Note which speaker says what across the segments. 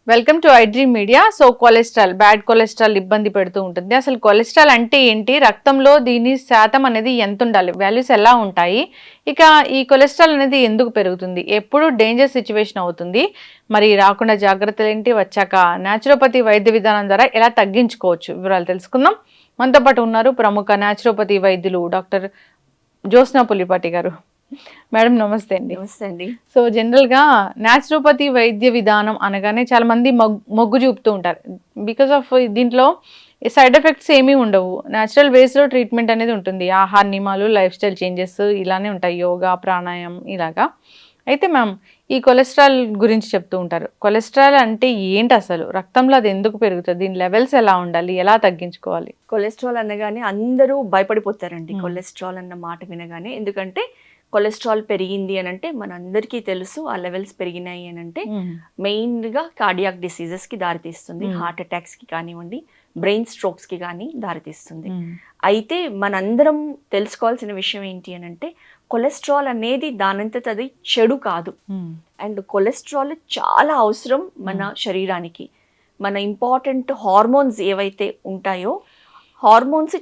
Speaker 1: Welcome to iDream media. So cholesterol, bad cholesterol ఇబ్బంది పెడుతూ ఉంటుంది. అసలు కొలెస్ట్రాల్ అంటే ఏంటి, రక్తంలో దీని శాతం అనేది ఎంత ఉండాలి, వాల్యూస్ ఎలా ఉంటాయి, ఇక ఈ కొలెస్ట్రాల్ అనేది ఎందుకు పెరుగుతుంది, ఎప్పుడు డేంజర్ సిచ్యువేషన్ అవుతుంది, మరి రాకుండా జాగ్రత్తలు ఏంటి, వచ్చాక న్యాచురోపతి వైద్య విధానం ద్వారా ఎలా తగ్గించుకోవచ్చు, వివరాలు తెలుసుకుందాం. మనతో పాటు ఉన్నారు ప్రముఖ న్యాచురోపతి వైద్యులు డాక్టర్ జ్యోత్స్న పులిపాటి గారు. మేడం నమస్తే అండి.
Speaker 2: నమస్తే అండి.
Speaker 1: సో జనరల్గా న్యాచురోపతి వైద్య విధానం అనగానే చాలా మంది మొగ్గు చూపుతూ ఉంటారు. బికాస్ ఆఫ్ దీంట్లో సైడ్ ఎఫెక్ట్స్ ఏమీ ఉండవు, న్యాచురల్ వేస్లో ట్రీట్మెంట్ అనేది ఉంటుంది. ఆహార నియమాలు, లైఫ్ స్టైల్ చేంజెస్ ఇలానే ఉంటాయి, యోగా, ప్రాణాయామం ఇలాగా. అయితే మ్యామ్, ఈ కొలెస్ట్రాల్ గురించి చెప్తూ ఉంటారు. కొలెస్ట్రాల్ అంటే ఏంటి, అసలు రక్తంలో అది ఎందుకు పెరుగుతుంది, దీని లెవెల్స్ ఎలా ఉండాలి, ఎలా తగ్గించుకోవాలి?
Speaker 2: కొలెస్ట్రాల్ అనగానే అందరూ భయపడిపోతారండి కొలెస్ట్రాల్ అన్న మాట వినగానే. ఎందుకంటే కొలెస్ట్రాల్ పెరిగింది అని అంటే మనందరికీ తెలుసు, ఆ లెవెల్స్ పెరిగినాయి అని అంటే మెయిన్గా కార్డియాక్ డిసీజెస్కి దారితీస్తుంది, హార్ట్ అటాక్స్కి కానివ్వండి, బ్రెయిన్ స్ట్రోక్స్కి కానీ దారితీస్తుంది. అయితే మనందరం తెలుసుకోవాల్సిన విషయం ఏంటి అని అంటే కొలెస్ట్రాల్ అనేది దానంతట అది చెడు కాదు. అండ్ కొలెస్ట్రాల్ చాలా అవసరం మన శరీరానికి. మన ఇంపార్టెంట్ హార్మోన్స్ ఏవైతే ఉంటాయో, హార్మోన్స్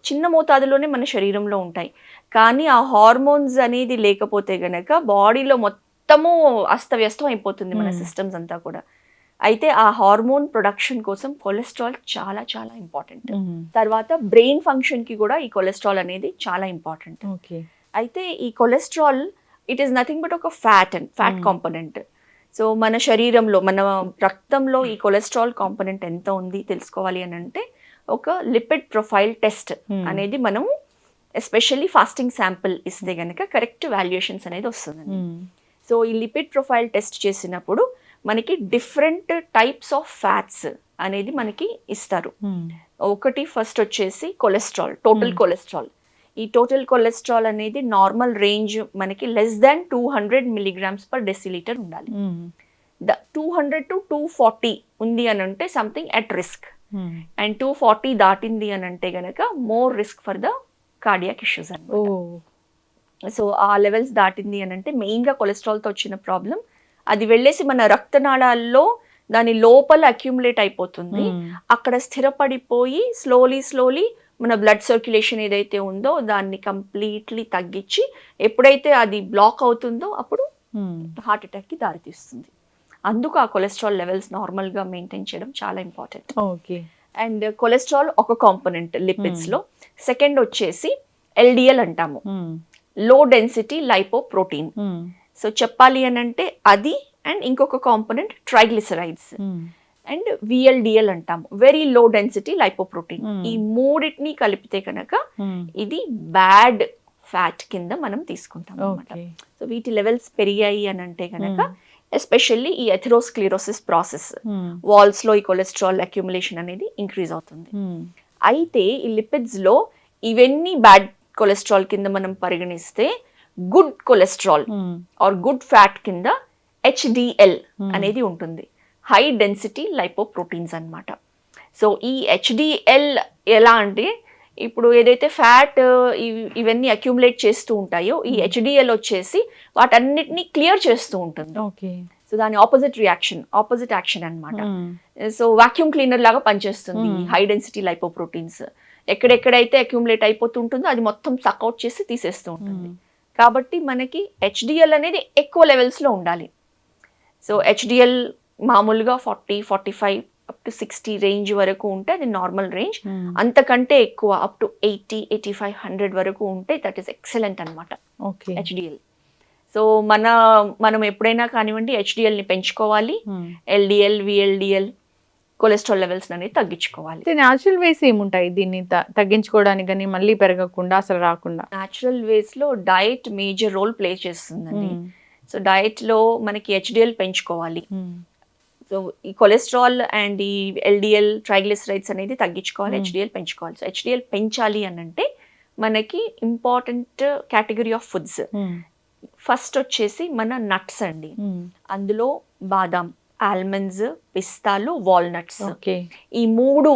Speaker 2: చిన్న మోతాదులోనే మన శరీరంలో ఉంటాయి. కానీ ఆ హార్మోన్స్ అనేది లేకపోతే గనక బాడీలో మొత్తము అస్తవ్యస్తం అయిపోతుంది మన సిస్టమ్స్ అంతా కూడా. అయితే ఆ హార్మోన్ ప్రొడక్షన్ కోసం కొలెస్ట్రాల్ చాలా చాలా ఇంపార్టెంట్. తర్వాత బ్రెయిన్ ఫంక్షన్కి కూడా ఈ కొలెస్ట్రాల్ అనేది చాలా ఇంపార్టెంట్. అయితే ఈ cholesterol it is nothing but ఒక ఫ్యాట్ కాంపోనెంట్. సో మన శరీరంలో, మన రక్తంలో ఈ కొలెస్ట్రాల్ కాంపోనెంట్ ఎంత ఉంది తెలుసుకోవాలి అని అంటే ఒక లిపిడ్ ప్రొఫైల్ టెస్ట్ అనేది మనం ఎస్పెషల్లీ ఫాస్టింగ్ శాంపిల్ ఇస్తే కనుక కరెక్ట్ వాల్యుయేషన్స్ అనేది వస్తుందండి. సో ఈ లిపిడ్ ప్రొఫైల్ టెస్ట్ చేసినప్పుడు మనకి డిఫరెంట్ టైప్స్ ఆఫ్ ఫ్యాట్స్ అనేది మనకి ఇస్తారు. ఒకటి ఫస్ట్ వచ్చేసి కొలెస్ట్రాల్, టోటల్ కొలెస్ట్రాల్. ఈ టోటల్ కొలెస్ట్రాల్ అనేది నార్మల్ రేంజ్ మనకి లెస్ దాన్ 200 mg/dL ఉండాలి. 200 to 240 ఉంది అని అంటే సంథింగ్ అట్ రిస్క్, అండ్ 240 దాటింది అని అంటే గనక more risk for the cardiac issues అన్నమాట. సో ఆ లెవెల్స్ దాటింది అని అంటే మెయిన్గా కొలెస్ట్రాల్తో వచ్చిన ప్రాబ్లం అది వెళ్ళేసి మన రక్తనాళాల్లో దాని లోపల అక్యుములేట్ అయిపోతుంది. అక్కడ స్థిరపడిపోయి స్లోలీ మన బ్లడ్ సర్క్యులేషన్ ఏదైతే ఉందో దాన్ని కంప్లీట్లీ తగ్గించి ఎప్పుడైతే అది బ్లాక్ అవుతుందో అప్పుడు హార్ట్ అటాక్కి దారితీస్తుంది. అందుకు ఆ కొలెస్ట్రాల్ లెవెల్స్ నార్మల్గా మెయింటైన్ చేయడం చాలా ఇంపార్టెంట్. అండ్ కొలెస్ట్రాల్ ఒక కాంపోనెంట్ లిపిడ్స్లో. సెకండ్ వచ్చేసి ఎల్డిఎల్ అంటాము, లో డెన్సిటీ లైపోప్రోటీన్. సో చెప్పాలి అని అంటే అది, అండ్ ఇంకొక కాంపోనెంట్ ట్రైగ్లిసరైడ్స్, అండ్ విఎల్డిఎల్ అంటాము, వెరీ లో డెన్సిటీ లైపోప్రోటీన్. ఈ మూడింటిని కలిపితే కనుక ఇది బ్యాడ్ ఫ్యాట్ కింద మనం తీసుకుంటాం అనమాట. సో వీటి లెవెల్స్ పెరిగాయి అని అంటే కనుక ఎస్పెషల్లీ ఈ ఎథెరోస్క్లిరోసిస్ ప్రాసెస్, వాల్స్ లో ఈ కొలెస్ట్రాల్ అక్యుములేషన్ అనేది ఇంక్రీజ్ అవుతుంది. అయితే ఈ లిపిడ్స్ లో ఇవన్నీ బ్యాడ్ కొలెస్ట్రాల్ కింద మనం పరిగణిస్తే good cholesterol or good fat కింద హెచ్డిఎల్ అనేది ఉంటుంది, హై డెన్సిటీ లైపోప్రోటీన్స్ అన్నమాట. సో ఈ హెచ్డిఎల్ ఎలా అంటే ఇప్పుడు ఏదైతే ఫ్యాట్ ఇవన్నీ అక్యుములేట్ చేస్తూ ఉంటాయో ఈ హెచ్డిఎల్ వచ్చేసి వాటన్నిటిని క్లియర్ చేస్తూ ఉంటుంది. సో దాని ఆపోజిట్ యాక్షన్ అన్నమాట. సో వాక్యూమ్ క్లీనర్ లాగా పనిచేస్తుంది హై డెన్సిటీ లైపోప్రోటీన్స్. ఎక్కడెక్కడైతే అక్యుములేట్ అయిపోతుంటుందో అది మొత్తం సక్అవుట్ చేసి తీసేస్తూ ఉంటుంది. కాబట్టి మనకి హెచ్డిఎల్ అనేది ఎక్కువ లెవెల్స్లో ఉండాలి. సో హెచ్డిఎల్ మామూలుగా 40-45 అప్ టు 60 రేంజ్ వరకు ఉంటే అది నార్మల్ రేంజ్. అంతకంటే ఎక్కువ అప్ టు 80-85-100 వరకు ఉంటే దట్ ఈస్ ఎక్సలెంట్ అనమాట హెచ్డిఎల్. సో మనం ఎప్పుడైనా కానివ్వండి హెచ్డిఎల్ని పెంచుకోవాలి, ఎల్డిఎల్, విఎల్డిఎల్ కొలెస్ట్రాల్ లెవెల్స్ అనేది తగ్గించుకోవాలి.
Speaker 1: న్యాచురల్ వేస్ ఏముంటాయి దీన్ని తగ్గించుకోవడానికి, కానీ మళ్ళీ పెరగకుండా అసలు రాకుండా?
Speaker 2: న్యాచురల్ వేస్లో డైట్ మేజర్ రోల్ ప్లే చేస్తుందండి. సో డైట్లో మనకి హెచ్డిఎల్ పెంచుకోవాలి. సో ఈ కొలెస్ట్రాల్ అండ్ ఈ ఎల్డిఎల్, ట్రైగ్లిసరైడ్స్ అనేది తగ్గించుకోవాలి, హెచ్డిఎల్ పెంచుకోవాలి. సో హెచ్డిఎల్ పెంచాలి అని అంటే మనకి important category of foods first వచ్చేసి మన నట్స్ అండి. అందులో బాదాం, ఆల్మండ్స్, పిస్తాలు, వాల్నట్స్, ఈ మూడు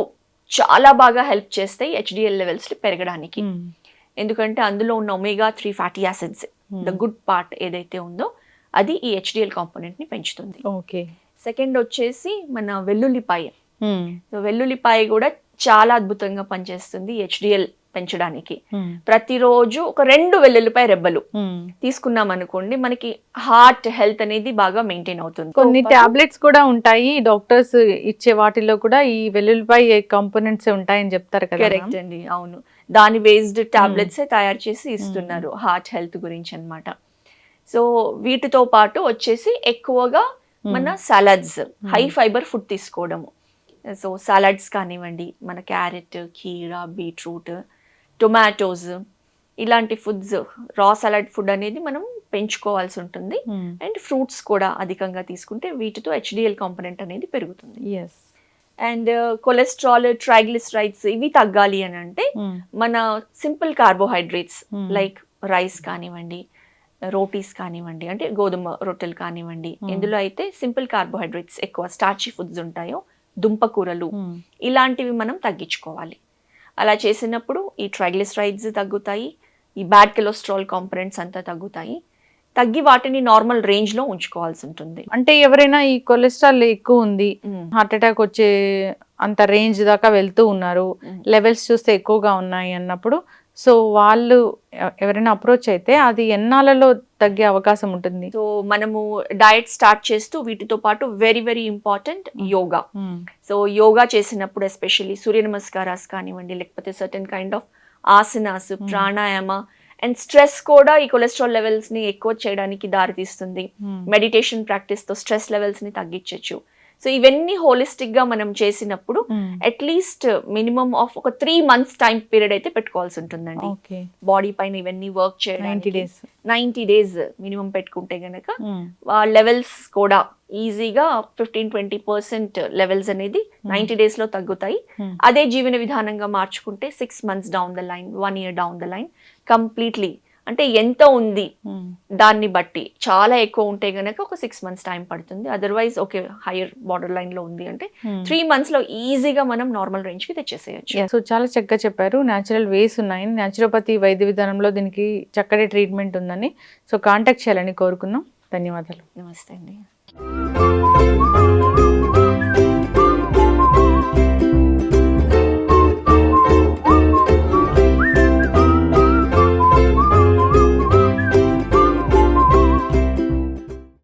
Speaker 2: చాలా బాగా హెల్ప్ చేస్తాయి హెచ్డిఎల్ లెవెల్స్ పెరగడానికి. ఎందుకంటే అందులో ఉన్న omega 3 fatty acids, the good part ఏదైతే ఉందో అది ఈ హెచ్డిఎల్ కాంపోనెంట్ ని పెంచుతుంది.
Speaker 1: ఓకే.
Speaker 2: సెకండ్ వచ్చేసి మన వెల్లుల్లిపాయ. సో వెల్లుల్లిపాయ కూడా చాలా అద్భుతంగా పనిచేస్తుంది హెచ్డిఎల్ పెంచడానికి. ప్రతిరోజు ఒక 2 వెల్లుల్లిపాయ రెబ్బలు తీసుకున్నాం అనుకోండి, మనకి హార్ట్ హెల్త్ అనేది బాగా మెయింటైన్ అవుతుంది.
Speaker 1: కొన్ని టాబ్లెట్స్ కూడా ఉంటాయి డాక్టర్స్ ఇచ్చే వాటిలో కూడా ఈ వెల్లుల్లిపాయ కాంపోనెంట్స్ ఉంటాయని చెప్తారు కదా.
Speaker 2: కరెక్ట్ అండి, అవును. దాని బేస్డ్ టాబ్లెట్స్ తయారు చేసి ఇస్తున్నారు హార్ట్ హెల్త్ గురించి అన్నమాట. సో వీటితో పాటు వచ్చేసి ఎక్కువగా మన సలాడ్స్, హై ఫైబర్ ఫుడ్ తీసుకోవడము. సో సలాడ్స్ కానివ్వండి, మన క్యారెట్, కీరా, బీట్రూట్, టొమాటోస్, ఇలాంటి ఫుడ్స్, రా సలాడ్ ఫుడ్ అనేది మనం పెంచుకోవాల్సి ఉంటుంది. అండ్ ఫ్రూట్స్ కూడా అధికంగా తీసుకుంటే వీటితో హెచ్డిఎల్ కాంపోనెంట్ అనేది పెరుగుతుంది. అండ్ కొలెస్ట్రాల్, ట్రైగ్లిసరైడ్స్ ఇవి తగ్గాలి అని అంటే మన సింపుల్ కార్బోహైడ్రేట్స్ లైక్ రైస్ కానివ్వండి, రోటీస్ కానివ్వండి, అంటే గోధుమ రొట్టెలు కానివ్వండి, ఇందులో అయితే సింపుల్ కార్బోహైడ్రేట్స్ ఎక్కువ స్టార్చీ ఫుడ్స్ ఉంటాయో, దుంపకూరలు, ఇలాంటివి మనం తగ్గించుకోవాలి. అలా చేసినప్పుడు ఈ ట్రైగ్లిసరైడ్స్ తగ్గుతాయి, ఈ బ్యాడ్ కొలెస్ట్రాల్ కాంపోనెంట్స్ అంతా తగ్గుతాయి, తగ్గి వాటిని నార్మల్ రేంజ్ లో ఉంచుకోవాల్సి ఉంటుంది.
Speaker 1: అంటే ఎవరైనా ఈ కొలెస్ట్రాల్ ఎక్కువ ఉంది, హార్ట్ అటాక్ వచ్చే అంత రేంజ్ దాకా వెళ్తూ ఉన్నారు, లెవెల్స్ చూస్తే ఎక్కువగా ఉన్నాయి అన్నప్పుడు, సో వాళ్ళు ఎవరైనా అప్రోచ్ అయితే అది ఎన్నాళ్ళలో తగ్గే అవకాశం ఉంటుంది?
Speaker 2: సో మనము డయట్ స్టార్ట్ చేస్తూ వీటితో పాటు very very important yoga. So yoga చేసినప్పుడు ఎస్పెషల్లీ సూర్య నమస్కారాస్ కానివ్వండి, లేకపోతే certain kind of asanas, pranayama, and stress కూడా ఈ కొలెస్ట్రాల్ లెవెల్స్ ని ఎక్కువ చేయడానికి దారితీస్తుంది. మెడిటేషన్ ప్రాక్టీస్ తో స్ట్రెస్ లెవెల్స్ ని తగ్గించవచ్చు. సో ఇవన్నీ హోలిస్టిక్ గా మనం చేసినప్పుడు అట్లీస్ట్ మినిమం ఆఫ్ ఒక 3 months టైం పీరియడ్ అయితే పెట్టుకోవాల్సి ఉంటుందండి. బాడీ పైన ఇవన్నీ వర్క్ చేయడానికి 90 days మినిమం పెట్టుకుంటే గనక ఆ లెవెల్స్ కూడా ఈజీగా 15-20% లెవెల్స్ అనేది 90 days లో తగ్గుతాయి. అదే జీవన విధానంగా మార్చుకుంటే 6 months down the line, 1 year down the line completely, అంటే ఎంత ఉంది దాన్ని బట్టి, చాలా ఎక్కువ ఉంటే గనక ఒక 6 months టైం పడుతుంది. Otherwise okay hire border line లో ఉంది అంటే 3 months లో ఈజీగా మనం నార్మల్ రేంజ్ కి తెచ్చేసేయచ్చు.
Speaker 1: సో చాలా చక్కగా చెప్పారు. న్యాచురల్ వేస్ ఉన్నాయి, న్యాచురోపతి వైద్య విధానంలో దీనికి చక్కటి ట్రీట్మెంట్ ఉందని. సో కాంటాక్ట్ చేయాలని కోరుకున్నాం. ధన్యవాదాలు.
Speaker 2: నమస్తే అండి.